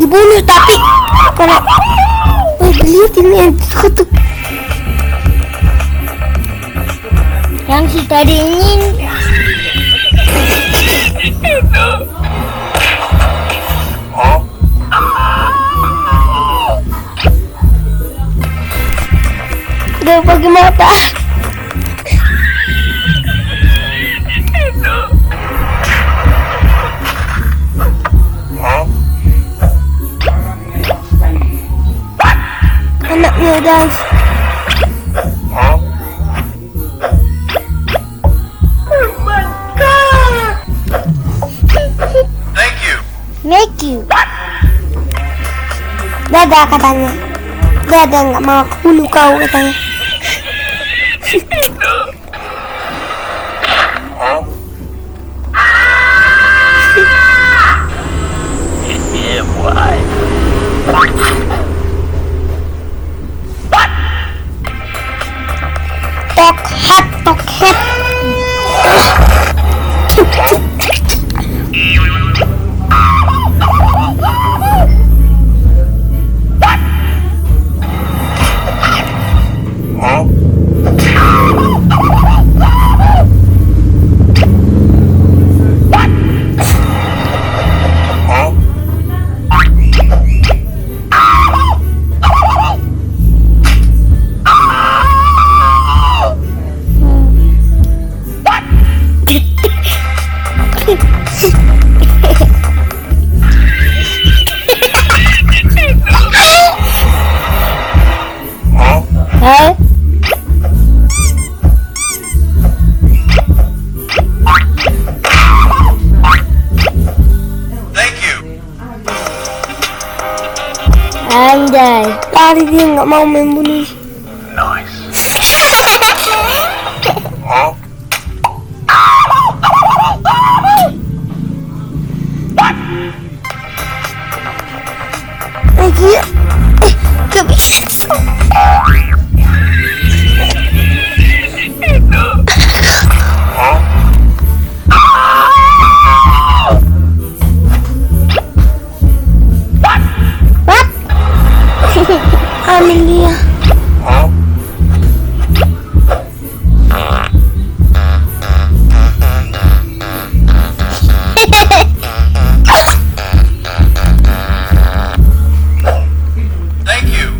dibunuh, tapi kalau lihat ini yang tutup. Yang si tadi ini udah pakai mata. Anaknya guys. Thank you. Dadah katanya. Dadah, nggak mau aku bunuh kau katanya. Tok hat. Anjay, lari dia nggak mau membunuh. Nice. Lagi, gak bisa. Amelia. Thank you.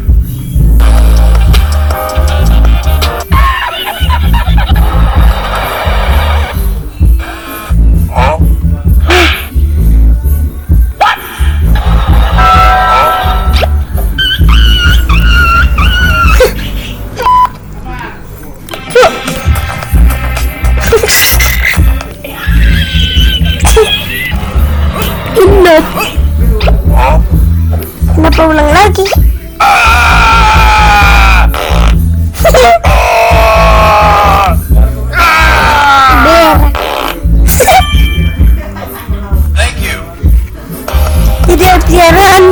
Kenapa ulang lagi? Thank you. Tidak piaraan.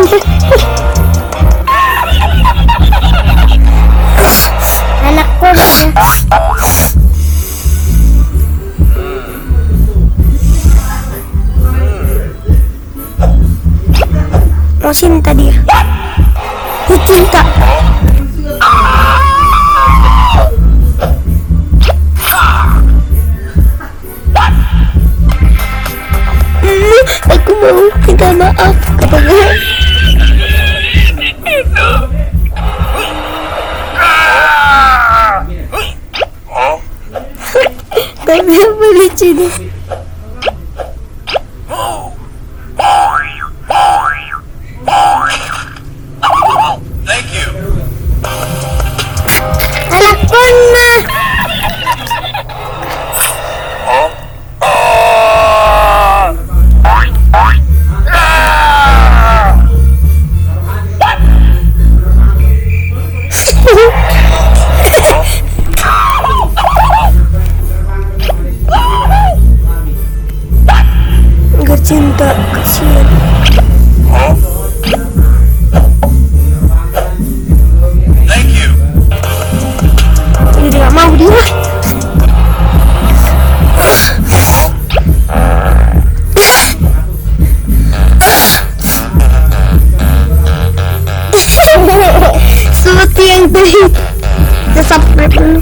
Anakku mau cinta dia. Cinta. Aku mau minta maaf katanya. Tapi apa lucu deh. Thank you. Anak puna. Gak cinta, kasihan. Thank you. Jadi gak mau dia. pelit. Kita subscribe dulu.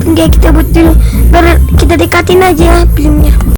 Oke, kita buat dulu. Baru kita dekatin aja filmnya.